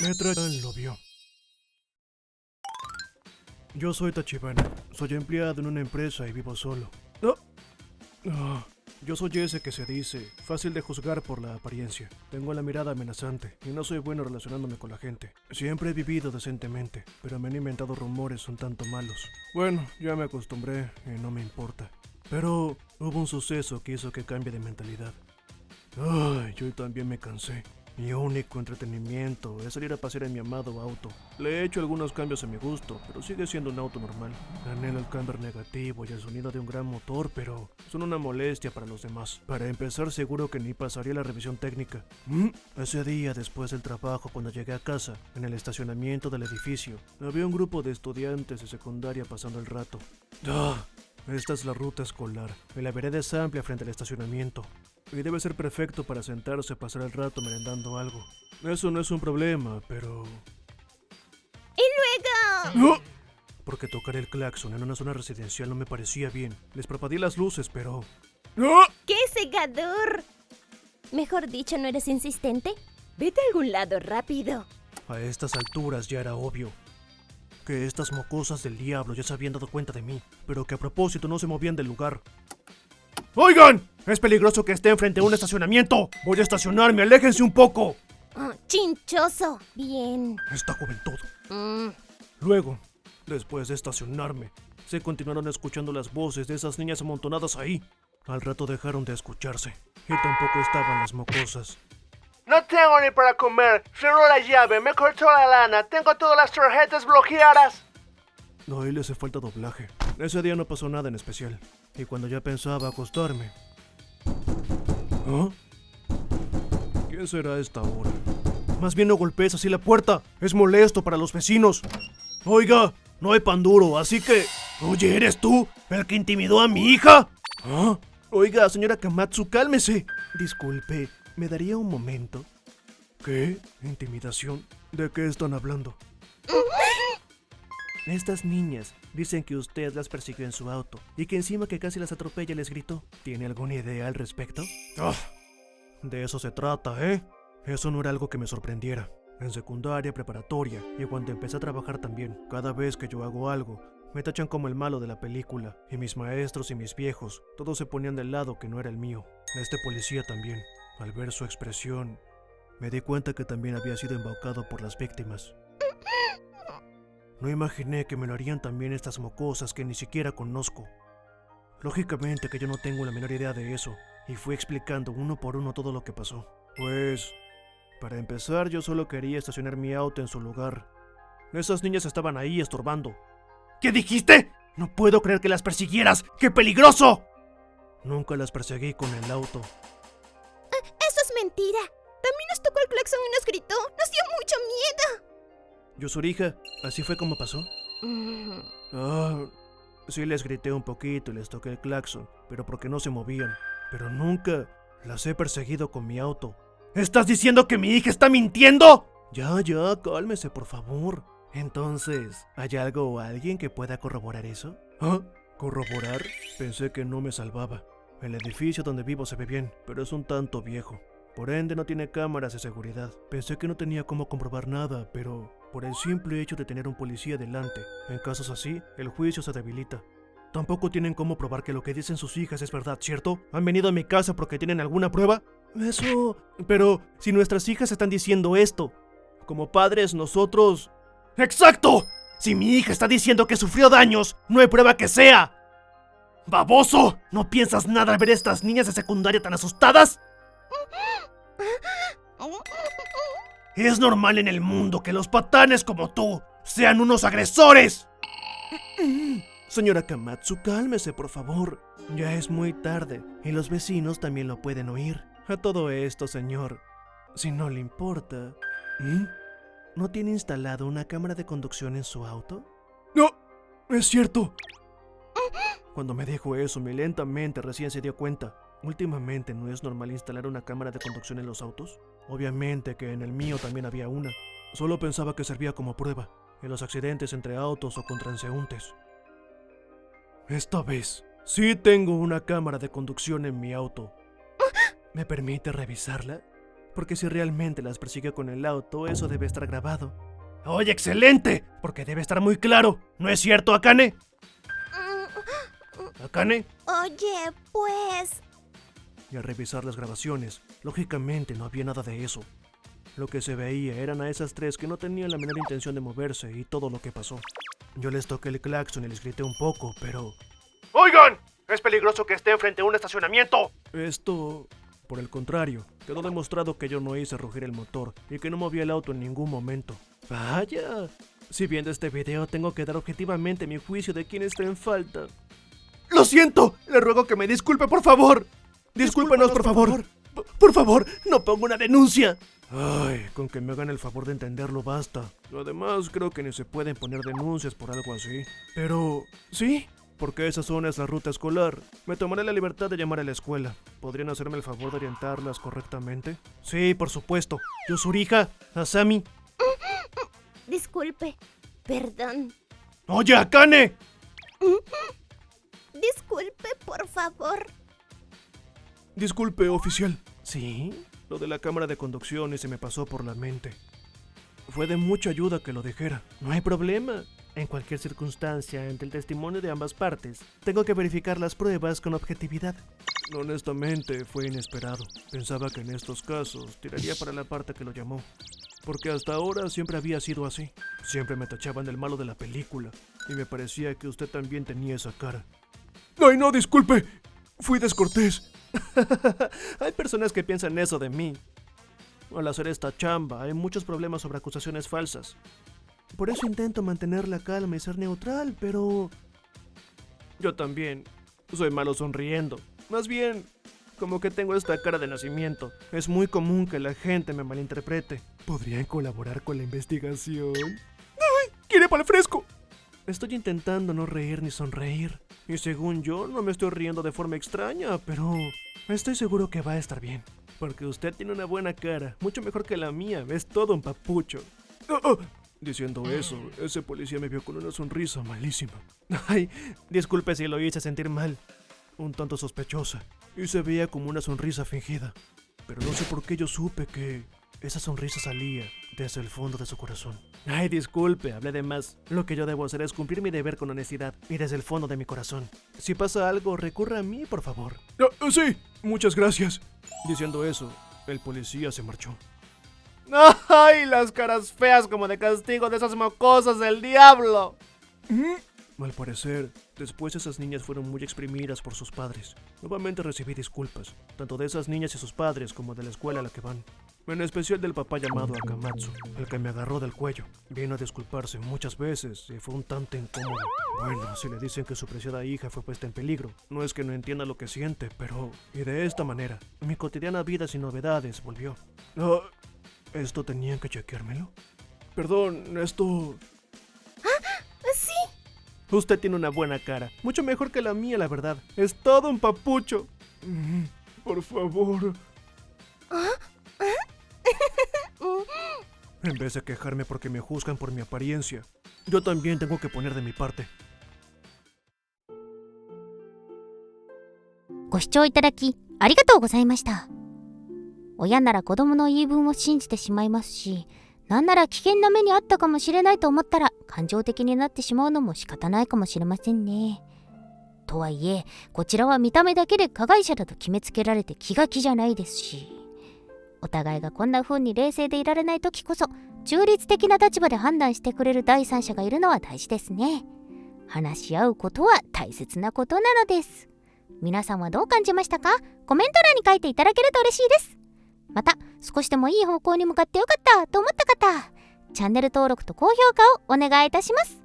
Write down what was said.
Lo vio. Yo soy Tachibana. Soy empleado en una empresa y vivo solo. Yo soy ese que se dice, fácil de juzgar por la apariencia. Tengo la mirada amenazante y no soy bueno relacionándome con la gente. Siempre he vivido decentemente, pero me han inventado rumores un tanto malos. Bueno, ya me acostumbré y no me importa. Pero hubo un suceso que hizo que cambie de mentalidad. Yo también me cansé. Mi único entretenimiento es salir a pasear en mi amado auto. Le he hecho algunos cambios a mi gusto, pero sigue siendo un auto normal. Anhelo el camber negativo y el sonido de un gran motor, pero son una molestia para los demás. Para empezar, seguro que ni pasaría la revisión técnica. Ese día, después del trabajo, cuando llegué a casa, en el estacionamiento del edificio, había un grupo de estudiantes de secundaria pasando el rato. Esta es la ruta escolar, y la vereda es amplia frente al estacionamiento. Y debe ser perfecto para sentarse a pasar el rato merendando algo. Eso no es un problema, pero... ¡Y luego! ¡No! Porque tocar el claxon en una zona residencial no me parecía bien. Les parpadeé las luces, pero... ¡No! ¡Qué cegador! Mejor dicho, ¿no eres insistente? Vete a algún lado rápido. A estas alturas ya era obvio que estas mocosas del diablo ya se habían dado cuenta de mí, pero que a propósito no se movían del lugar. ¡Oigan! Es peligroso que estén frente a un estacionamiento. Voy a estacionarme, aléjense un poco. ¡Chinchoso! Bien. Esta juventud. Luego, después de estacionarme, se continuaron escuchando las voces de esas niñas amontonadas ahí. Al rato dejaron de escucharse, y tampoco estaban las mocosas. No tengo ni para comer, cerró la llave, me cortó la lana, tengo todas las tarjetas bloqueadas. No, ahí le hace falta doblaje. Ese día no pasó nada en especial. Y cuando ya pensaba acostarme... ¿Quién será a esta hora? Más bien no golpees así la puerta. Es molesto para los vecinos. Oiga, no hay pan duro, así que... Oye, ¿eres tú el que intimidó a mi hija? Oiga, señora Kamatsu, cálmese. Disculpe, ¿me daría un momento? ¿Qué? ¿Intimidación? ¿De qué están hablando? Estas niñas dicen que usted las persiguió en su auto y que encima que casi las atropella les gritó. ¿Tiene alguna idea al respecto? De eso se trata, ¿eh? Eso no era algo que me sorprendiera. En secundaria, preparatoria y cuando empecé a trabajar también, cada vez que yo hago algo, me tachan como el malo de la película, y mis maestros y mis viejos, todos se ponían del lado que no era el mío. Este policía también. Al ver su expresión, me di cuenta que también había sido embaucado por las víctimas. No imaginé que me lo harían también estas mocosas que ni siquiera conozco. Lógicamente que yo no tengo la menor idea de eso, y fui explicando uno por uno todo lo que pasó. Pues, para empezar, yo solo quería estacionar mi auto en su lugar. Esas niñas estaban ahí estorbando. ¿Qué dijiste? No puedo creer que las persiguieras. ¡Qué peligroso! Nunca las perseguí con el auto. Eso es mentira. También nos tocó el claxon y nos gritó. Nos dio mucho miedo. Yusurija, ¿así fue como pasó? Sí les grité un poquito y les toqué el claxon, pero porque no se movían. Pero nunca las he perseguido con mi auto. ¿Estás diciendo que mi hija está mintiendo? Ya, cálmese, por favor. Entonces, ¿hay algo o alguien que pueda corroborar eso? ¿Corroborar? Pensé que no me salvaba. El edificio donde vivo se ve bien, pero es un tanto viejo. Por ende no tiene cámaras de seguridad. Pensé que no tenía cómo comprobar nada, pero por el simple hecho de tener un policía delante, en casos así, el juicio se debilita. Tampoco tienen cómo probar que lo que dicen sus hijas es verdad, ¿cierto? ¿Han venido a mi casa porque tienen alguna prueba? Eso... Pero, si nuestras hijas están diciendo esto, como padres nosotros... ¡Exacto! Si mi hija está diciendo que sufrió daños, no hay prueba que sea. ¡Baboso! ¿No piensas nada al ver a estas niñas de secundaria tan asustadas? Es normal en el mundo que los patanes como tú sean unos agresores. Señora Kamatsu, cálmese, por favor. Ya es muy tarde y los vecinos también lo pueden oír. A todo esto, señor, si no le importa, ¿no tiene instalado una cámara de conducción en su auto? No, es cierto. Cuando me dijo eso, muy lentamente recién se dio cuenta. Últimamente no es normal instalar una cámara de conducción en los autos. Obviamente que en el mío también había una. Solo pensaba que servía como prueba en los accidentes entre autos o con transeúntes. Esta vez sí tengo una cámara de conducción en mi auto. ¿Me permite revisarla? Porque si realmente las persiguió con el auto, eso debe estar grabado. ¡Oye, excelente! Porque debe estar muy claro. ¿No es cierto, Akane? ¿Akane? Oye, pues... Y al revisar las grabaciones, lógicamente no había nada de eso. Lo que se veía eran a esas tres que no tenían la menor intención de moverse y todo lo que pasó. Yo les toqué el claxon y les grité un poco, pero... ¡Oigan! Es peligroso que estén frente a un estacionamiento. Esto, por el contrario, quedó demostrado que yo no hice rugir el motor y que no moví el auto en ningún momento. ¡Vaya! Si viendo este video tengo que dar objetivamente mi juicio de quién está en falta. ¡Lo siento! Le ruego que me disculpe, por favor. Discúlpenos, por favor. Por favor, no pongo una denuncia. Ay, con que me hagan el favor de entenderlo basta. Además, creo que ni se pueden poner denuncias por algo así. Pero, ¿sí? Porque esa zona es la ruta escolar. Me tomaré la libertad de llamar a la escuela. ¿Podrían hacerme el favor de orientarlas correctamente? Sí, por supuesto. Yuzuriha, Asami. Disculpe. Perdón. ¡Oye, Akane! Disculpe, por favor. Disculpe, oficial. ¿Sí? Lo de la cámara de conducción y se me pasó por la mente. Fue de mucha ayuda que lo dijera. No hay problema. En cualquier circunstancia, ante el testimonio de ambas partes, tengo que verificar las pruebas con objetividad. Honestamente, fue inesperado. Pensaba que en estos casos tiraría para la parte que lo llamó. Porque hasta ahora siempre había sido así. Siempre me tachaban del malo de la película. Y me parecía que usted también tenía esa cara. ¡Ay, no, disculpe! Fui descortés. Hay personas que piensan eso de mí. Al hacer esta chamba, hay muchos problemas sobre acusaciones falsas. Por eso intento mantener la calma y ser neutral, pero... Yo también soy malo sonriendo. Más bien, como que tengo esta cara de nacimiento. Es muy común que la gente me malinterprete. ¿Podrían colaborar con la investigación? ¡Ay! ¡Quiere para el fresco! Estoy intentando no reír ni sonreír. Y según yo, no me estoy riendo de forma extraña, pero... estoy seguro que va a estar bien. Porque usted tiene una buena cara, mucho mejor que la mía. Es todo un papucho. Diciendo eso, ese policía me vio con una sonrisa malísima. Ay, disculpe si lo hice sentir mal. Un tanto sospechosa. Y se veía como una sonrisa fingida. Pero no sé por qué yo supe que esa sonrisa salía desde el fondo de su corazón. Ay, disculpe, hablé de más. Lo que yo debo hacer es cumplir mi deber con honestidad y desde el fondo de mi corazón. Si pasa algo, recurra a mí, por favor. Sí, muchas gracias. Diciendo eso, el policía se marchó. ¡Ay, las caras feas como de castigo de esas mocosas del diablo! Al parecer, después esas niñas fueron muy exprimidas por sus padres. Nuevamente recibí disculpas, tanto de esas niñas y sus padres como de la escuela a la que van. En especial del papá llamado Akamatsu, el que me agarró del cuello. Vino a disculparse muchas veces y fue un tanto incómodo. Bueno, si le dicen que su preciada hija fue puesta en peligro, no es que no entienda lo que siente, pero... Y de esta manera, mi cotidiana vida sin novedades volvió. ¿Esto tenían que chequeármelo? Perdón, esto... Sí. Usted tiene una buena cara, mucho mejor que la mía, la verdad. Es todo un papucho. Por favor. En vez de quejarme porque me juzgan por mi apariencia, yo también tengo que poner de mi parte. ご視聴いただきありがとうございました。親なら子供の言い分を信じてしまいますし、なんなら危険な目にあったかもしれないと思ったら感情的になってしまうのも仕方ないかもしれませんね。とはいえ、こちらは見た目だけで加害者だと決めつけられて気が気じゃないですし、お互いがこんな風に冷静でいられない時こそ中立的な立場で判断してくれる第三者がいるのは大事ですね。話し合うことは大切なことなのです。皆さんはどう感じましたか？コメント欄に書いていただけると嬉しいです。また少しでもいい方向に向かってよかったと思った方、チャンネル登録と高評価をお願いいたします。